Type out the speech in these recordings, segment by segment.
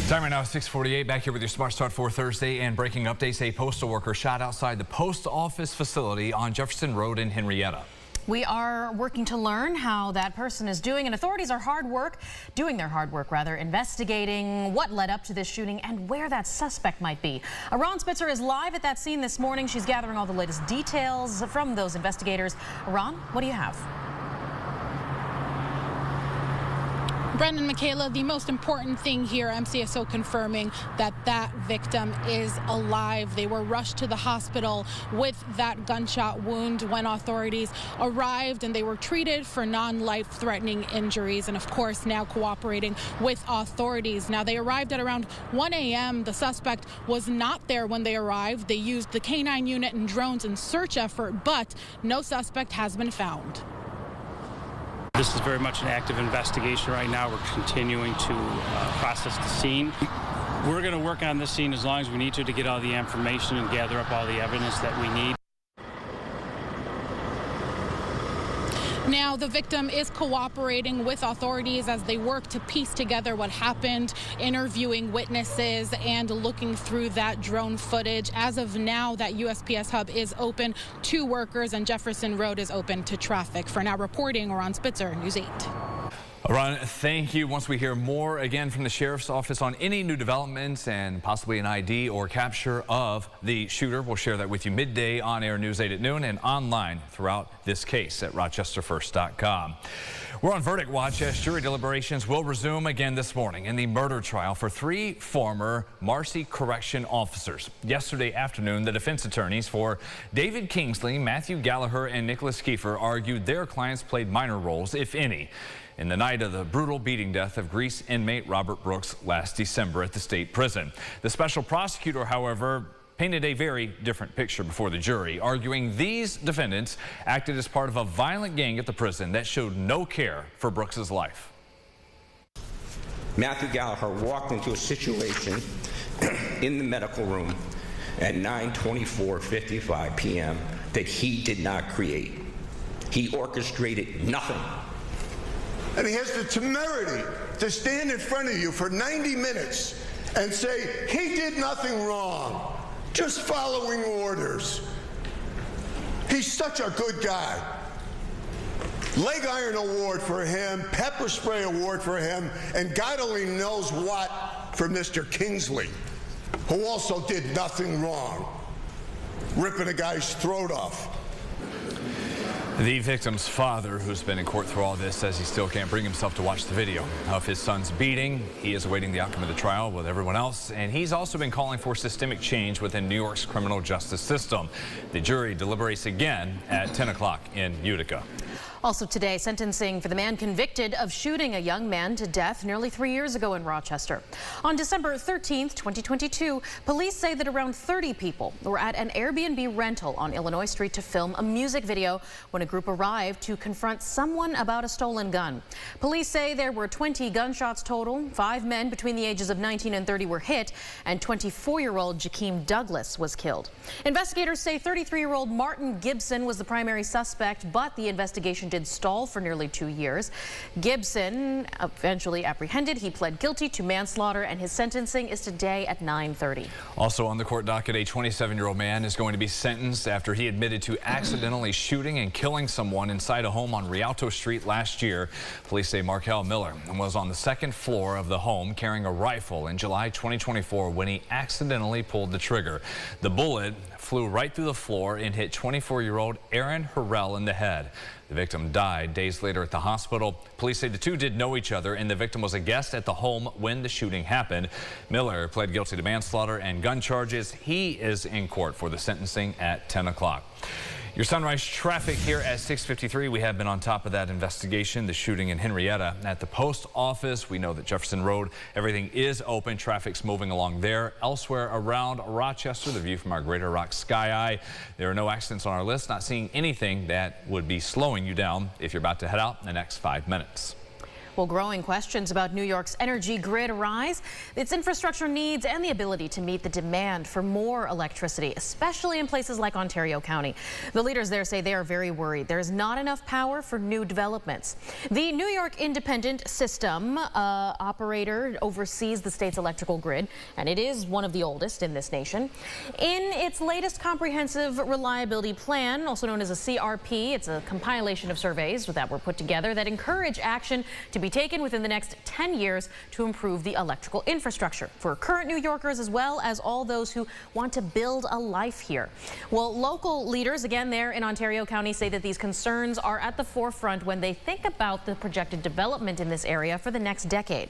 Time right now is 6:48. Back here with your Smart Start for Thursday and breaking updates. A postal worker shot outside the post office facility on Jefferson Road in Henrietta. We are working to learn how that person is doing, and authorities are doing their hard work, investigating what led up to this shooting and where that suspect might be. Ron Spitzer is live at that scene this morning. She's gathering all the latest details from those investigators. Ron, what do you have? Brendan, Michaela, the most important thing here, MCSO confirming that that victim is alive. They were rushed to the hospital with that gunshot wound when authorities arrived, and they were treated for non-life-threatening injuries, and of course now cooperating with authorities. Now, they arrived at around 1 a.m. The suspect was not there when they arrived. They used the K-9 unit and drones in search effort, but no suspect has been found. This is very much an active investigation right now. We're continuing to process the scene. We're going to work on this scene as long as we need to get all the information and gather up all the evidence that we need. Now, the victim is cooperating with authorities as they work to piece together what happened, interviewing witnesses and looking through that drone footage. As of now, that USPS hub is open to workers and Jefferson Road is open to traffic. For now, reporting, Ron Spitzer, News 8. Ron, thank you. Once we hear more again from the Sheriff's Office on any new developments and possibly an ID or capture of the shooter, we'll share that with you midday on air News 8 at noon and online throughout this case at rochesterfirst.com. We're on verdict watch as jury deliberations will resume again this morning in the murder trial for 3 former Marcy Correction officers. Yesterday afternoon, the defense attorneys for David Kingsley, Matthew Gallagher, and Nicholas Kiefer argued their clients played minor roles, if any, in the night of the brutal beating death of Greece inmate Robert Brooks last December at the state prison. The special prosecutor, however, painted a very different picture before the jury, arguing these defendants acted as part of a violent gang at the prison that showed no care for Brooks's life. Matthew Gallagher walked into a situation in the medical room at 9:24:55 p.m. that he did not create. He orchestrated nothing. And he has the temerity to stand in front of you for 90 minutes and say he did nothing wrong, just following orders. He's such a good guy. Leg iron award for him, pepper spray award for him, and God only knows what for Mr. Kingsley, who also did nothing wrong, ripping a guy's throat off. The victim's father, who's been in court through all this, says he still can't bring himself to watch the video of his son's beating. He is awaiting the outcome of the trial with everyone else, and he's also been calling for systemic change within New York's criminal justice system. The jury deliberates again at 10 o'clock in Utica. Also today, sentencing for the man convicted of shooting a young man to death nearly 3 years ago in Rochester. On December 13th, 2022, police say that around 30 people were at an Airbnb rental on Illinois Street to film a music video when a group arrived to confront someone about a stolen gun. Police say there were 20 gunshots total. 5 men between the ages of 19 and 30 were hit, and 24-year-old Jakeem Douglas was killed. Investigators say 33-year-old Martin Gibson was the primary suspect, but the investigation did stall for nearly 2 years. Gibson eventually apprehended. He pled guilty to manslaughter, and his sentencing is today at 9:30. Also on the court docket, a 27-year-old man is going to be sentenced after he admitted to accidentally shooting and killing someone inside a home on Rialto Street last year. Police say Markel Miller was on the 2nd floor of the home carrying a rifle in July 2024 when he accidentally pulled the trigger. The bullet flew right through the floor and hit 24-year-old Aaron Harrell in the head. The victim died days later at the hospital. Police say the two did know each other, and the victim was a guest at the home when the shooting happened. Miller pled guilty to manslaughter and gun charges. He is in court for the sentencing at 10 o'clock. Your sunrise traffic here at 6:53. We have been on top of that investigation, the shooting in Henrietta at the post office. We know that Jefferson Road, everything is open. Traffic's moving along there. Elsewhere around Rochester, the view from our Greater Rock Sky Eye. There are no accidents on our list. Not seeing anything that would be slowing you down if you're about to head out in the next 5 minutes. Well, growing questions about New York's energy grid arise, its infrastructure needs, and the ability to meet the demand for more electricity, especially in places like Ontario County. The leaders there say they are very worried there is not enough power for new developments. The New York Independent System Operator oversees the state's electrical grid, and it is one of the oldest in this nation. In its latest comprehensive reliability plan, also known as a CRP, it's a compilation of surveys that were put together that encourage action to be taken within the next 10 years to improve the electrical infrastructure for current New Yorkers as well as all those who want to build a life here. Well, local leaders, again there in Ontario County, say that these concerns are at the forefront when they think about the projected development in this area for the next decade.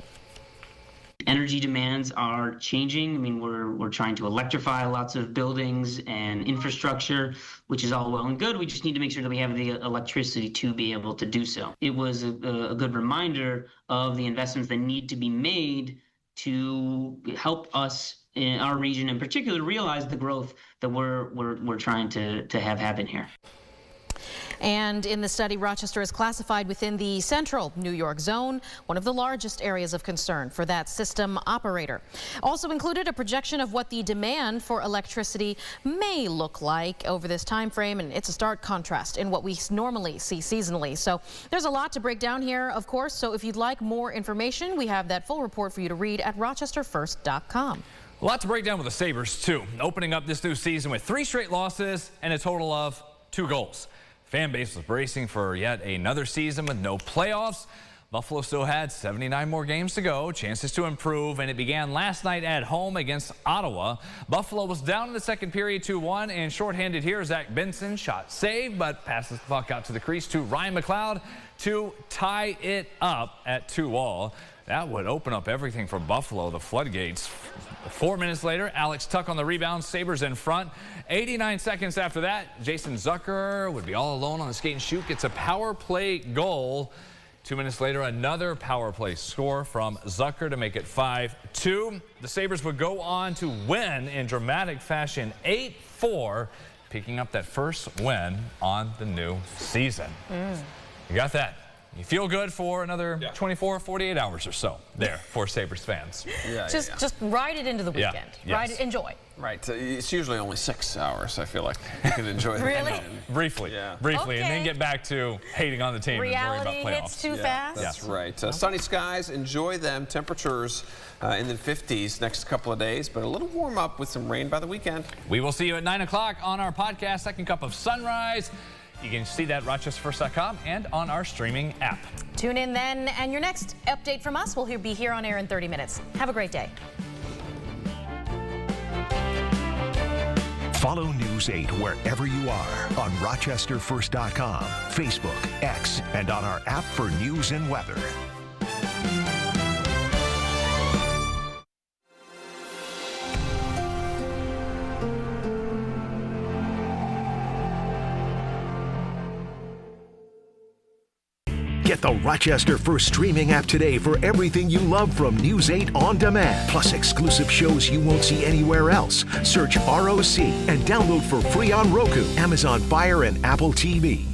Energy demands are changing. I mean, we're trying to electrify lots of buildings and infrastructure, which is all well and good. We just need to make sure that we have the electricity to be able to do so. It was a good reminder of the investments that need to be made to help us in our region in particular realize the growth that we're trying to have happen here. And in the study, Rochester is classified within the central New York zone, one of the largest areas of concern for that system operator. Also included a projection of what the demand for electricity may look like over this time frame, and it's a stark contrast in what we normally see seasonally. So there's a lot to break down here, of course. So if you'd like more information, we have that full report for you to read at rochesterfirst.com. A lot to break down with the Sabres, too. Opening up this new season with 3 straight losses and a total of 2 goals. Fan base was bracing for yet another season with no playoffs. Buffalo still had 79 more games to go, chances to improve, and it began last night at home against Ottawa. Buffalo was down in the second period 2-1, and shorthanded here, Zach Benson shot saved, but passes the puck out to the crease to Ryan McLeod to tie it up at 2-2. That would open up everything for Buffalo, the floodgates. 4 minutes later, Alex Tuck on the rebound, Sabres in front. 89 seconds after that, Jason Zucker would be all alone on the skate and shoot, gets a power play goal. 2 minutes later, another power play score from Zucker to make it 5-2. The Sabres would go on to win in dramatic fashion 8-4, picking up that first win on the new season. You got that. You feel good for another 24, 48 hours or so there for Sabres fans. Just ride it into the weekend. Ride it, enjoy. Right. It's usually only 6 hours. I feel like you can enjoy Really? Briefly. Briefly, and then get back to hating on the team and worrying about playoffs. Reality hits too fast. That's right. Sunny skies, enjoy them. Temperatures in the 50s next couple of days, but a little warm up with some rain by the weekend. We will see you at 9 o'clock on our podcast, Second Cup of Sunrise. You can see that at rochesterfirst.com and on our streaming app. Tune in then, and your next update from us will be here on air in 30 minutes. Have a great day. Follow News 8 wherever you are on rochesterfirst.com, Facebook, X, and on our app for news and weather. Get the Rochester First streaming app today for everything you love from News 8 On Demand, plus exclusive shows you won't see anywhere else. Search ROC and download for free on Roku, Amazon Fire, and Apple TV.